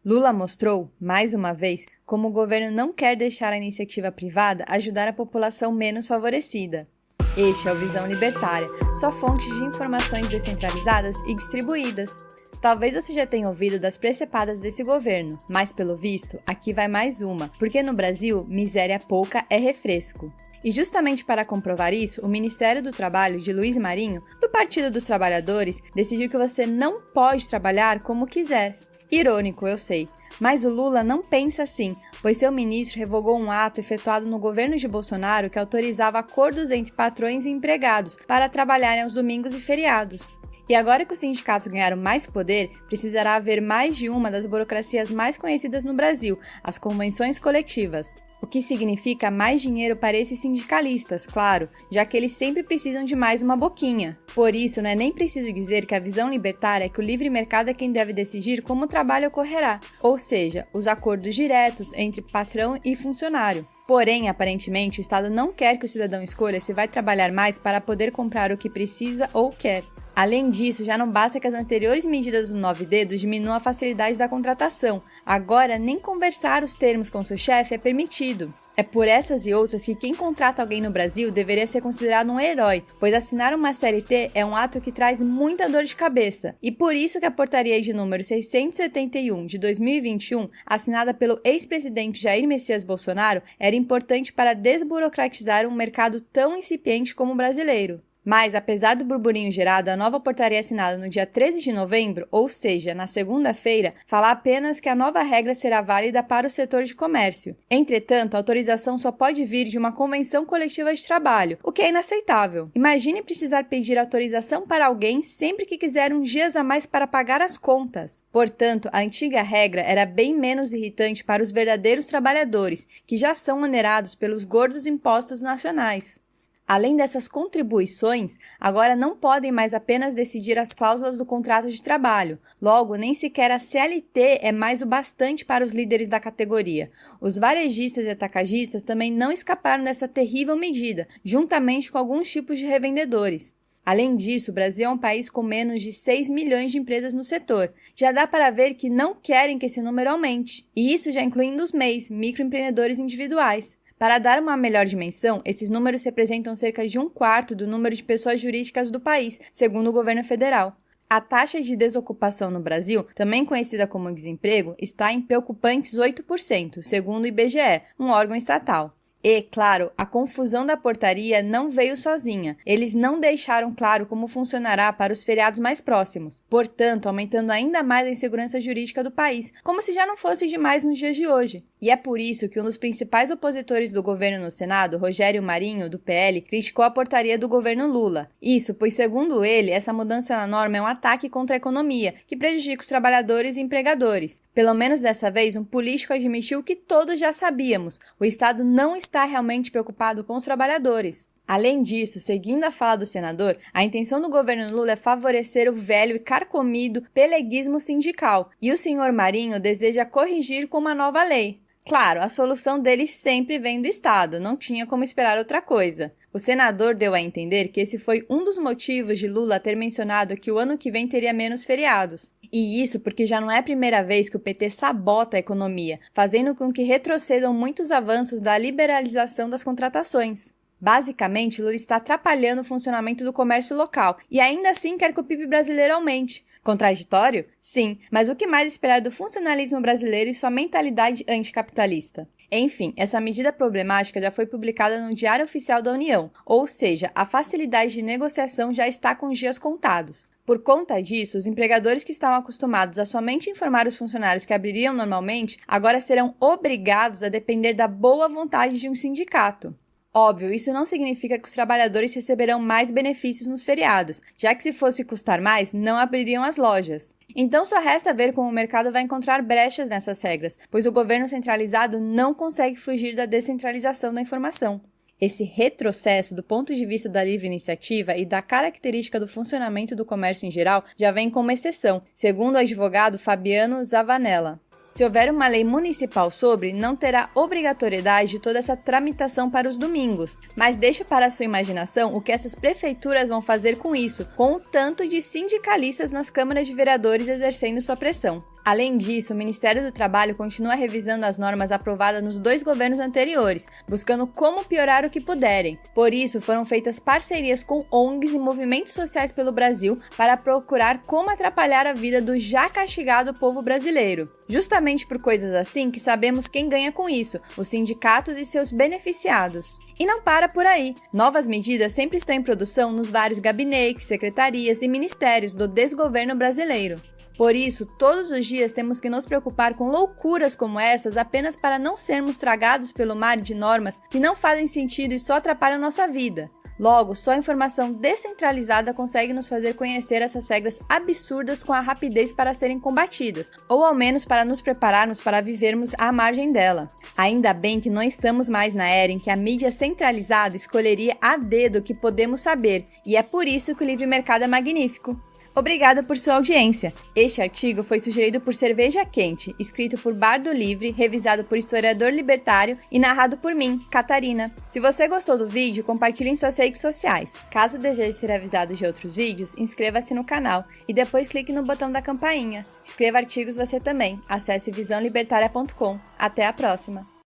Lula mostrou, mais uma vez, como o governo não quer deixar a iniciativa privada ajudar a população menos favorecida. Este é o Visão Libertária, sua fonte de informações descentralizadas e distribuídas. Talvez você já tenha ouvido das precepadas desse governo, mas pelo visto, aqui vai mais uma, porque no Brasil, miséria pouca é refresco. E justamente para comprovar isso, o Ministério do Trabalho de Luiz Marinho, do Partido dos Trabalhadores, decidiu que você não pode trabalhar como quiser. Irônico, eu sei, mas o Lula não pensa assim, pois seu ministro revogou um ato efetuado no governo de Bolsonaro que autorizava acordos entre patrões e empregados para trabalharem aos domingos e feriados. E agora que os sindicatos ganharam mais poder, precisará haver mais de uma das burocracias mais conhecidas no Brasil, as convenções coletivas. O que significa mais dinheiro para esses sindicalistas, claro, já que eles sempre precisam de mais uma boquinha. Por isso, não é nem preciso dizer que a visão libertária é que o livre mercado é quem deve decidir como o trabalho ocorrerá, ou seja, os acordos diretos entre patrão e funcionário. Porém, aparentemente, o Estado não quer que o cidadão escolha se vai trabalhar mais para poder comprar o que precisa ou quer. Além disso, já não basta que as anteriores medidas do 9 Dedos diminuam a facilidade da contratação. Agora, nem conversar os termos com seu chefe é permitido. É por essas e outras que quem contrata alguém no Brasil deveria ser considerado um herói, pois assinar uma CLT é um ato que traz muita dor de cabeça. E por isso que a portaria de número 671 de 2021, assinada pelo ex-presidente Jair Messias Bolsonaro, era importante para desburocratizar um mercado tão incipiente como o brasileiro. Mas, apesar do burburinho gerado, a nova portaria assinada no dia 13 de novembro, ou seja, na segunda-feira, fala apenas que a nova regra será válida para o setor de comércio. Entretanto, a autorização só pode vir de uma convenção coletiva de trabalho, o que é inaceitável. Imagine precisar pedir autorização para alguém sempre que quiser uns dias a mais para pagar as contas. Portanto, a antiga regra era bem menos irritante para os verdadeiros trabalhadores, que já são onerados pelos gordos impostos nacionais. Além dessas contribuições, agora não podem mais apenas decidir as cláusulas do contrato de trabalho. Logo, nem sequer a CLT é mais o bastante para os líderes da categoria. Os varejistas e atacadistas também não escaparam dessa terrível medida, juntamente com alguns tipos de revendedores. Além disso, o Brasil é um país com menos de 6 milhões de empresas no setor. Já dá para ver que não querem que esse número aumente. E isso já incluindo os MEIs, microempreendedores individuais. Para dar uma melhor dimensão, esses números representam cerca de 1/4 do número de pessoas jurídicas do país, segundo o governo federal. A taxa de desocupação no Brasil, também conhecida como desemprego, está em preocupantes 8%, segundo o IBGE, um órgão estatal. E, claro, a confusão da portaria não veio sozinha. Eles não deixaram claro como funcionará para os feriados mais próximos, portanto, aumentando ainda mais a insegurança jurídica do país, como se já não fosse demais nos dias de hoje. E é por isso que um dos principais opositores do governo no Senado, Rogério Marinho, do PL, criticou a portaria do governo Lula. Isso, pois, segundo ele, essa mudança na norma é um ataque contra a economia, que prejudica os trabalhadores e empregadores. Pelo menos dessa vez, um político admitiu que todos já sabíamos: o Estado não está realmente preocupado com os trabalhadores. Além disso, seguindo a fala do senador, a intenção do governo Lula é favorecer o velho e carcomido peleguismo sindical, e o senhor Marinho deseja corrigir com uma nova lei. Claro, a solução dele sempre vem do Estado, não tinha como esperar outra coisa. O senador deu a entender que esse foi um dos motivos de Lula ter mencionado que o ano que vem teria menos feriados. E isso porque já não é a primeira vez que o PT sabota a economia, fazendo com que retrocedam muitos avanços da liberalização das contratações. Basicamente, Lula está atrapalhando o funcionamento do comércio local e ainda assim quer que o PIB brasileiro aumente. Contraditório? Sim, mas o que mais esperar do funcionalismo brasileiro e sua mentalidade anticapitalista? Enfim, essa medida problemática já foi publicada no Diário Oficial da União, ou seja, a facilidade de negociação já está com os dias contados. Por conta disso, os empregadores que estavam acostumados a somente informar os funcionários que abririam normalmente, agora serão obrigados a depender da boa vontade de um sindicato. Óbvio, isso não significa que os trabalhadores receberão mais benefícios nos feriados, já que se fosse custar mais, não abririam as lojas. Então só resta ver como o mercado vai encontrar brechas nessas regras, pois o governo centralizado não consegue fugir da descentralização da informação. Esse retrocesso do ponto de vista da livre iniciativa e da característica do funcionamento do comércio em geral já vem como exceção, segundo o advogado Fabiano Zavanella. Se houver uma lei municipal sobre, não terá obrigatoriedade de toda essa tramitação para os domingos. Mas deixa para a sua imaginação o que essas prefeituras vão fazer com isso, com o tanto de sindicalistas nas câmaras de vereadores exercendo sua pressão. Além disso, o Ministério do Trabalho continua revisando as normas aprovadas nos 2 governos anteriores, buscando como piorar o que puderem. Por isso, foram feitas parcerias com ONGs e movimentos sociais pelo Brasil para procurar como atrapalhar a vida do já castigado povo brasileiro. Justamente por coisas assim que sabemos quem ganha com isso, os sindicatos e seus beneficiados. E não para por aí. Novas medidas sempre estão em produção nos vários gabinetes, secretarias e ministérios do desgoverno brasileiro. Por isso, todos os dias temos que nos preocupar com loucuras como essas apenas para não sermos tragados pelo mar de normas que não fazem sentido e só atrapalham nossa vida. Logo, só a informação descentralizada consegue nos fazer conhecer essas regras absurdas com a rapidez para serem combatidas, ou ao menos para nos prepararmos para vivermos à margem dela. Ainda bem que não estamos mais na era em que a mídia centralizada escolheria a dedo o que podemos saber, e é por isso que o livre mercado é magnífico. Obrigada por sua audiência. Este artigo foi sugerido por Cerveja Quente, escrito por Bardo Livre, revisado por historiador libertário e narrado por mim, Catarina. Se você gostou do vídeo, compartilhe em suas redes sociais. Caso deseje ser avisado de outros vídeos, inscreva-se no canal e depois clique no botão da campainha. Escreva artigos você também. Acesse visãolibertaria.com. Até a próxima!